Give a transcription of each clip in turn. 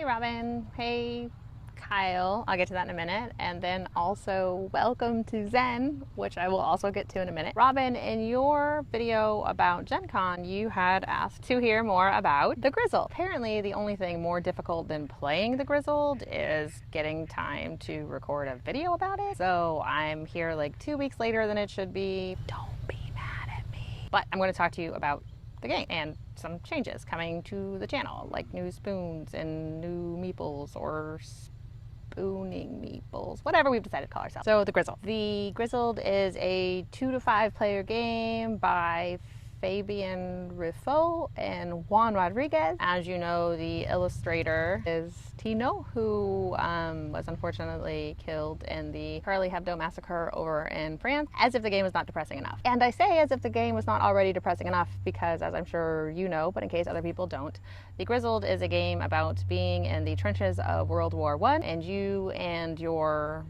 Hey Robin, hey Kyle, I'll get to that in a minute, and then also welcome to Zen, which I will also get to in a minute. Robin, in your video about Gen Con, you had asked to hear more about the Grizzled. Apparently the only thing more difficult than playing the Grizzled is getting time to record a video about it. So I'm here like 2 weeks later than it should be. Don't be mad at me. But I'm going to talk to you about the game and some changes coming to the channel, like new spoons and new meeples or spooning meeples, whatever we've decided to call ourselves. So the Grizzled. The Grizzled is a 2 to 5 player game by Fabian Rifo and Juan Rodriguez. As you know, the illustrator is Tino, who was unfortunately killed in the Charlie Hebdo massacre over in France, as if the game was not depressing enough. And I say as if the game was not already depressing enough because, as I'm sure you know, but in case other people don't, The Grizzled is a game about being in the trenches of World War I, and you and your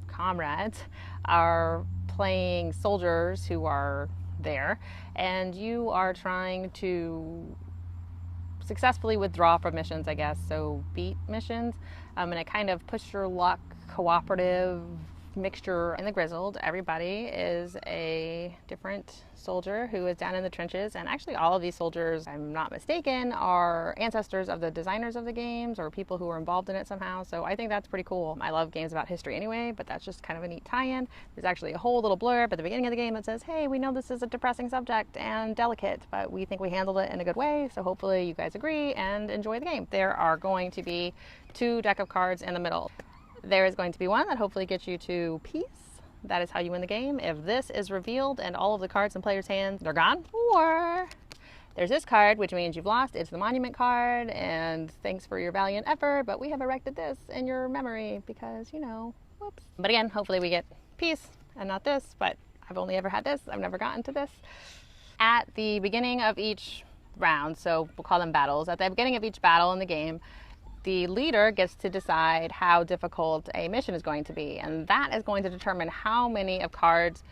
comrades are playing soldiers who are there, and you are trying to successfully withdraw from missions, I guess, so beat missions, and it kind of push your luck cooperative mixture. In the Grizzled, everybody is a different soldier who is down in the trenches, and actually all of these soldiers, if I'm not mistaken, are ancestors of the designers of the games or people who were involved in it somehow. So I think that's pretty cool. I love games about history anyway, but that's just kind of a neat tie-in. There's actually a whole little blurb at the beginning of the game that says, hey, we know this is a depressing subject and delicate, but we think we handled it in a good way, so hopefully you guys agree and enjoy the game. There are going to be 2 deck of cards in the middle. There is going to be one that hopefully gets you to peace. That is how you win the game. If this is revealed and all of the cards in players' hands are gone, or there's this card, which means you've lost. It's the monument card, and thanks for your valiant effort, but we have erected this in your memory because, you know, whoops. But again, hopefully we get peace and not this, but I've only ever had this. I've never gotten to this. At the beginning of each round, so we'll call them battles, at the beginning of each battle in the game, the leader gets to decide how difficult a mission is going to be, and that is going to determine how many cards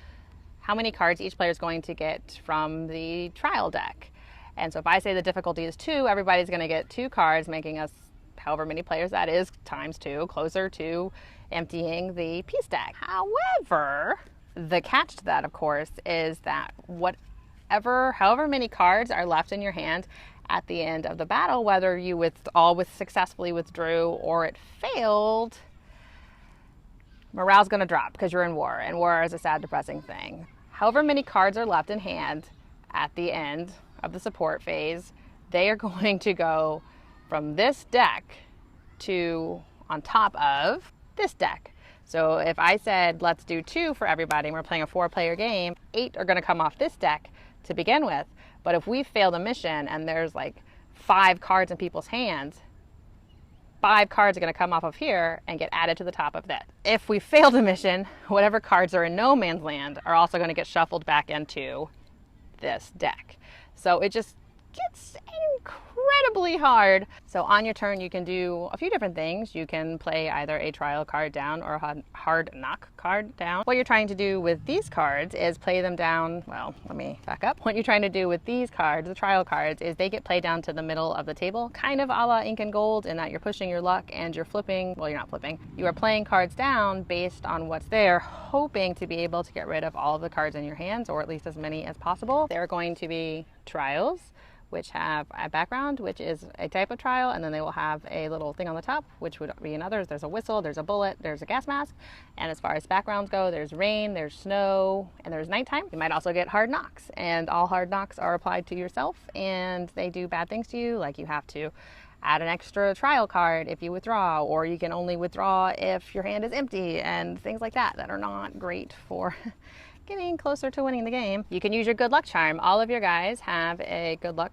each player is going to get from the trial deck. And so if I say the difficulty is 2, everybody's going to get 2 cards, making us, however many players that is, times 2, closer to emptying the peace deck. However, the catch to that, of course, is that however many cards are left in your hand at the end of the battle, whether you successfully withdrew or it failed, morale's going to drop because you're in war, and war is a sad, depressing thing. However many cards are left in hand at the end of the support phase, they are going to go from this deck to on top of this deck. So if I said let's do 2 for everybody and we're playing a 4-player game, 8 are going to come off this deck to begin with. But if we fail the mission and there's like 5 cards in people's hands, 5 cards are going to come off of here and get added to the top of that. If we fail the mission, whatever cards are in no man's land are also going to get shuffled back into this deck. So it just gets incredibly hard. So on your turn, you can do a few different things. You can play either a trial card down or a hard knock card down. What you're trying to do with these cards is play them down. Well, let me back up. What you're trying to do with these cards, the trial cards, is they get played down to the middle of the table, kind of a la Ink and Gold, in that you're pushing your luck and you're flipping. Well, you're not flipping. You are playing cards down based on what's there, hoping to be able to get rid of all of the cards in your hands, or at least as many as possible. There are going to be trials, which have a background, which is a type of trial, and then they will have a little thing on the top, which would be in others. There's a whistle, there's a bullet, there's a gas mask, and as far as backgrounds go, there's rain, there's snow, and there's nighttime. You might also get hard knocks, and all hard knocks are applied to yourself, and they do bad things to you, like you have to add an extra trial card if you withdraw, or you can only withdraw if your hand is empty, and things like that are not great for getting closer to winning the game. You can use your good luck charm. All of your guys have a good luck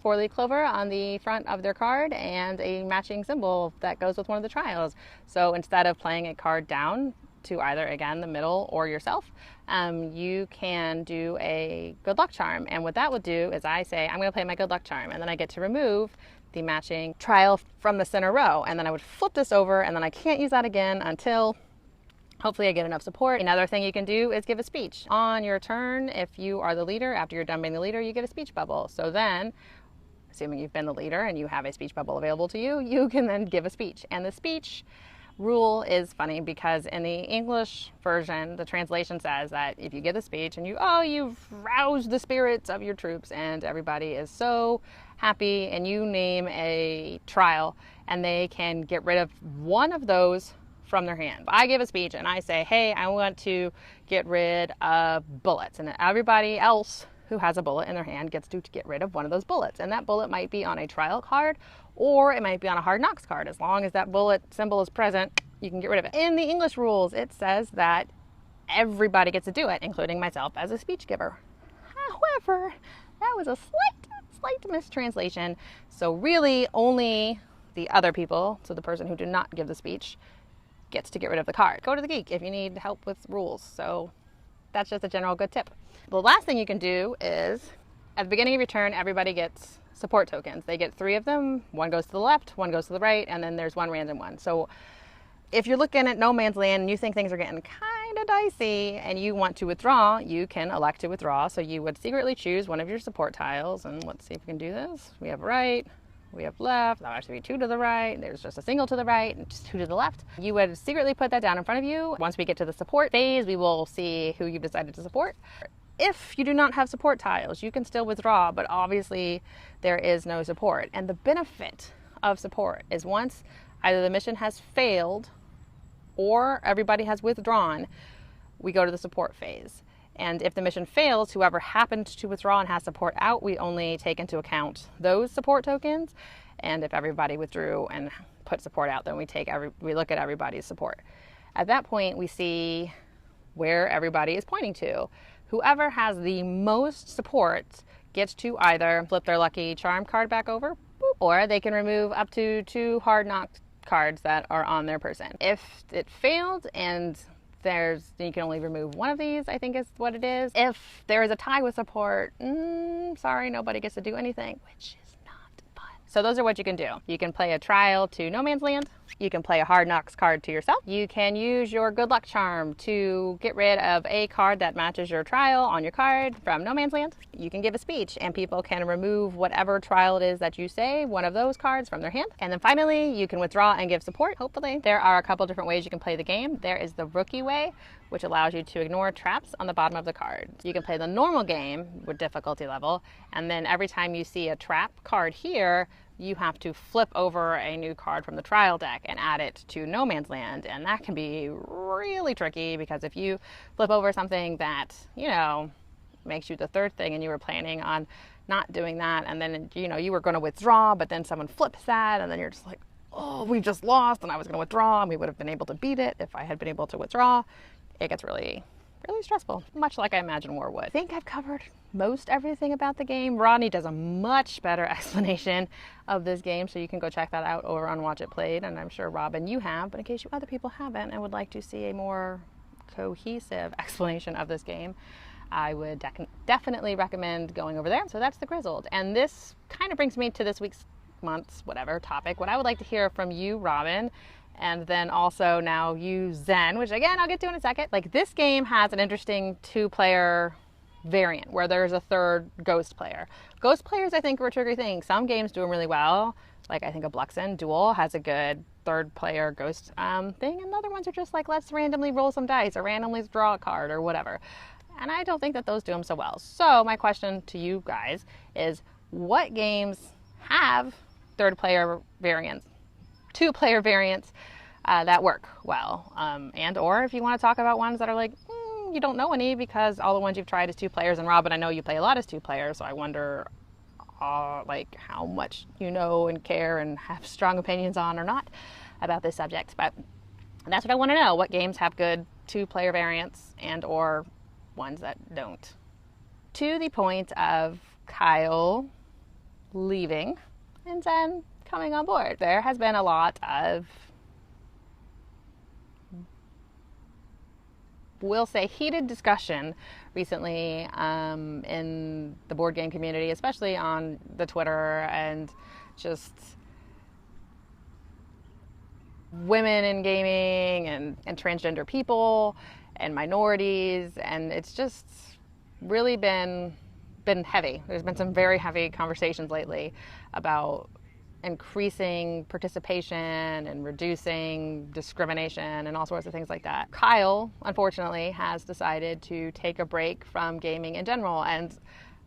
4-leaf clover on the front of their card and a matching symbol that goes with one of the trials. So instead of playing a card down to either, again, the middle or yourself, you can do a good luck charm. And what that would do is I say, I'm going to play my good luck charm, and then I get to remove the matching trial from the center row. And then I would flip this over, and then I can't use that again until hopefully I get enough support. Another thing you can do is give a speech. On your turn, if you are the leader, after you're done being the leader, you get a speech bubble. So then assuming you've been the leader and you have a speech bubble available to you, you can then give a speech. And the speech rule is funny because in the English version, the translation says that if you give the speech and you've roused the spirits of your troops and everybody is so happy, and you name a trial and they can get rid of one of those from their hand. I give a speech and I say, hey, I want to get rid of bullets, and everybody else who has a bullet in their hand gets to get rid of one of those bullets. And that bullet might be on a trial card, or it might be on a hard knocks card. As long as that bullet symbol is present, you can get rid of it. In the English rules, it says that everybody gets to do it, including myself as a speech giver. However, that was a slight mistranslation. So really only the other people, so the person who did not give the speech, gets to get rid of the card. Go to the geek if you need help with rules. So that's just a general good tip. The last thing you can do is, at the beginning of your turn, everybody gets support tokens. They get 3 of them. One goes to the left, one goes to the right, and then there's one random one. So if you're looking at no man's land and you think things are getting kind of dicey and you want to withdraw, you can elect to withdraw. So you would secretly choose one of your support tiles, and let's see if we can do this. We have right, we have left. That'll actually be 2 to the right. There's just a single to the right and just 2 to the left. You would secretly put that down in front of you. Once we get to the support phase, we will see who you've decided to support. If you do not have support tiles, you can still withdraw, but obviously there is no support. And the benefit of support is once either the mission has failed or everybody has withdrawn, we go to the support phase. And if the mission fails, whoever happened to withdraw and has support out, we only take into account those support tokens. And if everybody withdrew and put support out, then we look at everybody's support. At that point, we see where everybody is pointing to. Whoever has the most support gets to either flip their lucky charm card back over, or they can remove up to 2 hard knock cards that are on their person. If it failed and you can only remove one of these, I think is what it is. If there is a tie with support, sorry, nobody gets to do anything, which is not fun. So those are what you can do. You can play a trial to no man's land. You can play a hard knocks card to yourself. You can use your good luck charm to get rid of a card that matches your trial on your card from no man's land. You can give a speech and people can remove whatever trial it is that you say, one of those cards from their hand. And then finally, you can withdraw and give support, hopefully. There are a couple different ways you can play the game. There is the rookie way, which allows you to ignore traps on the bottom of the card. You can play the normal game with difficulty level, and then every time you see a trap card here, you have to flip over a new card from the trial deck and add it to no man's land. And that can be really tricky because if you flip over something that, makes you the third thing and you were planning on not doing that, and then, you were going to withdraw, but then someone flips that, and then you're just like, oh, we've just lost, and I was going to withdraw, and we would have been able to beat it if I had been able to withdraw. It gets really stressful, much like I imagine war would. I think I've covered most everything about the game. Rodney does a much better explanation of this game, so you can go check that out over on Watch It Played, and I'm sure, Robin, you have, but in case you other people haven't and would like to see a more cohesive explanation of this game, I would definitely recommend going over there. So that's the Grizzled. And this kind of brings me to this week's, month's, whatever topic. What I would like to hear from you, Robin, and then also now you, Zen, which again, I'll get to in a second. Like, this game has an interesting 2-player variant where there's a third ghost player. Ghost players, I think, are a tricky thing. Some games do them really well. Like, I think a Bluxen Duel has a good third player ghost thing. And other ones are just like, let's randomly roll some dice or randomly draw a card or whatever. And I don't think that those do them so well. So my question to you guys is, what games have third player variants, 2-player variants that work well? And or if you want to talk about ones that are like, you don't know any because all the ones you've tried is 2 players. And Robin, I know you play a lot as 2 players, so I wonder like how much you know and care and have strong opinions on or not about this subject. But that's what I want to know. What games have good 2-player variants and or ones that don't? To the point of Kyle leaving and then coming on board, there has been a lot of, we'll say, heated discussion recently in the board game community, especially on the Twitter, and just women in gaming and transgender people and minorities, and it's just really been been heavy. There's been some very heavy conversations lately about increasing participation and reducing discrimination and all sorts of things like that. Kyle, unfortunately, has decided to take a break from gaming in general, and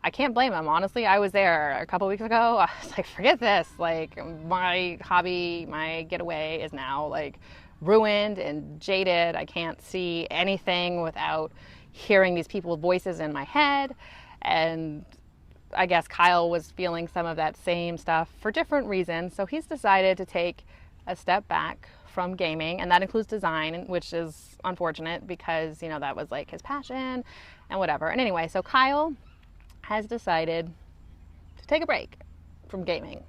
I can't blame him. Honestly, I was there a couple weeks ago. I was like, forget this. Like, my hobby, my getaway is now like ruined and jaded. I can't see anything without hearing these people's voices in my head. And I guess Kyle was feeling some of that same stuff for different reasons. So he's decided to take a step back from gaming, and that includes design, which is unfortunate because, you know, that was like his passion and whatever. And anyway, so Kyle has decided to take a break from gaming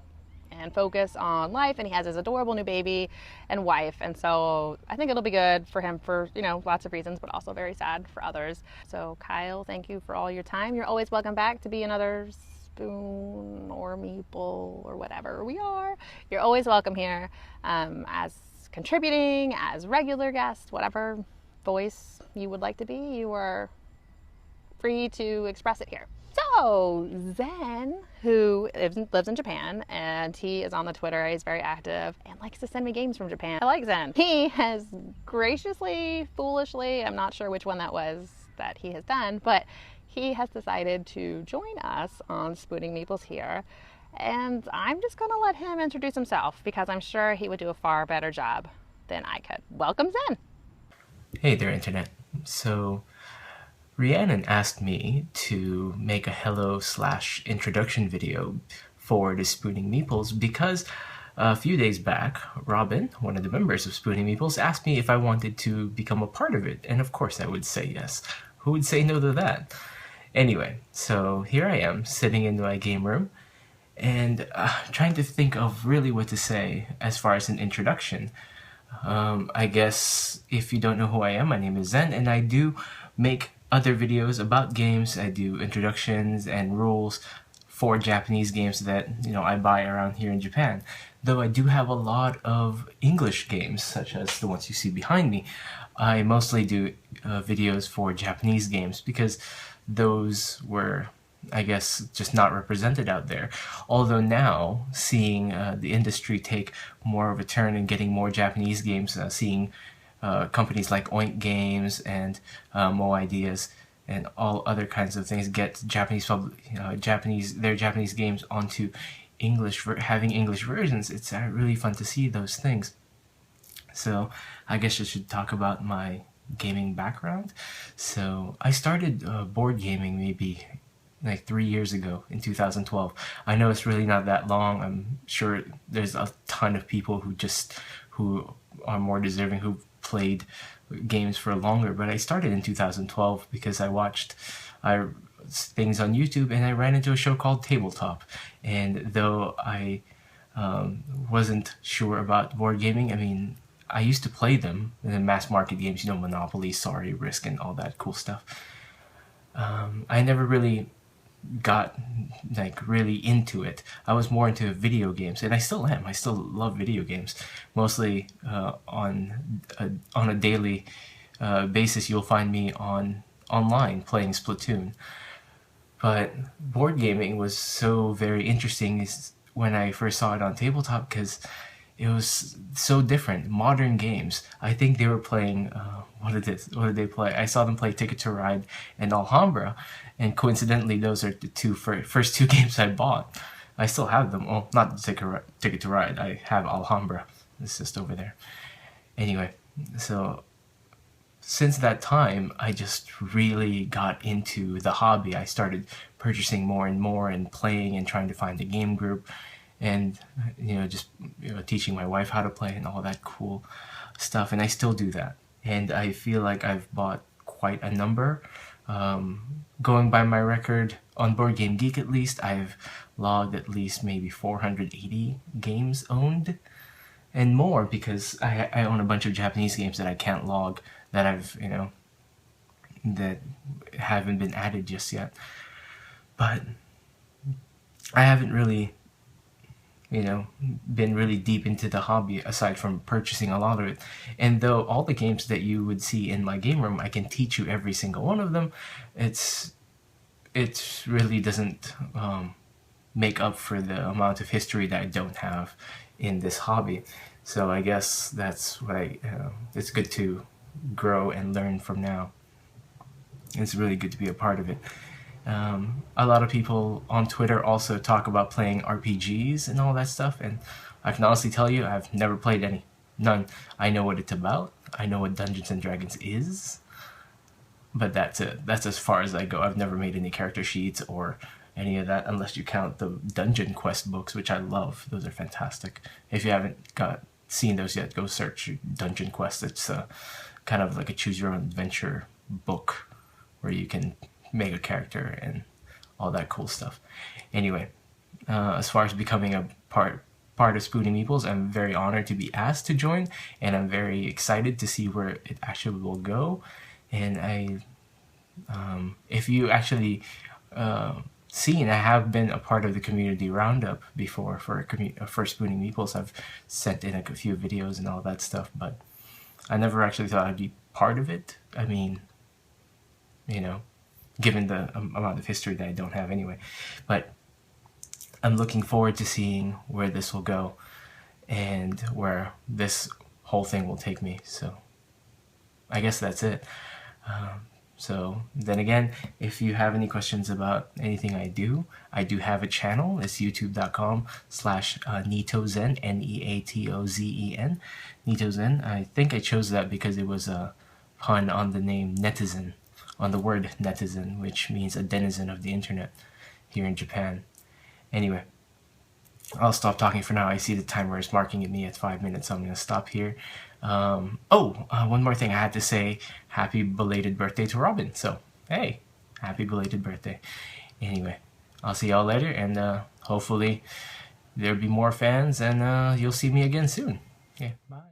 and focus on life, and he has his adorable new baby and wife, and so I think it'll be good for him for, you know, lots of reasons, but also very sad for others. So Kyle, thank you for all your time. You're always welcome back to be another spoon or meeple or whatever we are. You're always welcome here, as contributing, as regular guest, whatever voice you would like to be, you are free to express it here. So Zen, who lives in Japan, and he is on the Twitter, he's very active and likes to send me games from Japan. I like Zen. He has graciously, foolishly, I'm not sure which one that was that he has done, but he has decided to join us on Spooning Meeples here. And I'm just going to let him introduce himself because I'm sure he would do a far better job than I could. Welcome, Zen. Hey there, Internet. So Rhiannon asked me to make a hello/introduction video for the Spooning Meeples because a few days back, Robin, one of the members of Spooning Meeples, asked me if I wanted to become a part of it, and of course I would say yes. Who would say no to that? Anyway, so here I am, sitting in my game room, and trying to think of really what to say as far as an introduction. I guess if you don't know who I am, my name is Zen, and I do make other videos about games. I do introductions and rules for Japanese games that, you know, I buy around here in Japan. Though I do have a lot of English games, such as the ones you see behind me. I mostly do videos for Japanese games because those were, I guess, just not represented out there. Although now, seeing the industry take more of a turn and getting more Japanese games, seeing companies like Oink Games and Mo Ideas and all other kinds of things get their Japanese games onto English, having English versions. It's really fun to see those things. So I guess I should talk about my gaming background. So I started board gaming maybe like 3 years ago in 2012. I know it's really not that long. I'm sure there's a ton of people who are more deserving who've played games for longer, but I started in 2012 because I watched things on YouTube and I ran into a show called Tabletop. And though I wasn't sure about board gaming, I mean, I used to play them in the mass market games, you know, Monopoly, Sorry, Risk, and all that cool stuff. I never really got like really into it. I was more into video games, and I still am. I still love video games. Mostly on a daily basis, you'll find me online playing Splatoon. But board gaming was so very interesting when I first saw it on Tabletop because it was so different. Modern games. I think they were playing, what did they play? I saw them play Ticket to Ride and Alhambra, and coincidentally, those are the first two games I bought. I still have them. Well, not Ticket to Ride. I have Alhambra. It's just over there. Anyway, so since that time, I just really got into the hobby. I started purchasing more and more and playing and trying to find a game group. And, you know, just teaching my wife how to play and all that cool stuff. And I still do that. And I feel like I've bought quite a number. Going by my record on Board Game Geek, at least, I've logged at least maybe 480 games owned and more because I own a bunch of Japanese games that I can't log that that haven't been added just yet. But I haven't really been really deep into the hobby aside from purchasing a lot of it. And though all the games that you would see in my game room, I can teach you every single one of them, it's it really doesn't make up for the amount of history that I don't have in this hobby. So I guess that's what it's good to grow and learn from now. It's really good to be a part of it. A lot of people on Twitter also talk about playing RPGs and all that stuff, and I can honestly tell you I've never played any. None. I know what it's about. I know what Dungeons and Dragons is, but that's it. That's as far as I go. I've never made any character sheets or any of that, unless you count the Dungeon Quest books, which I love. Those are fantastic. If you haven't seen those yet, go search Dungeon Quest. It's kind of like a choose your own adventure book where you can make a character and all that cool stuff. Anyway, as far as becoming a part of Spooning Meeples, I'm very honored to be asked to join, and I'm very excited to see where it actually will go. And if you actually seen, I have been a part of the community roundup before for Spooning Meeples. I've sent in a few videos and all that stuff, but I never actually thought I'd be part of it. I mean, you know, given the amount of history that I don't have anyway. But I'm looking forward to seeing where this will go and where this whole thing will take me. So I guess that's it. So then again, if you have any questions about anything I do have a channel. It's youtube.com/NeatoZen, NeatoZen. NeatoZen. I think I chose that because it was a pun on the name netizen, on the word netizen, which means a denizen of the internet here in Japan. Anyway, I'll stop talking for now. I see the timer is marking at me at 5 minutes, so I'm going to stop here. One more thing I had to say. Happy belated birthday to Robin. So, hey, happy belated birthday. Anyway, I'll see y'all later, and hopefully there'll be more fans, and you'll see me again soon. Yeah, bye.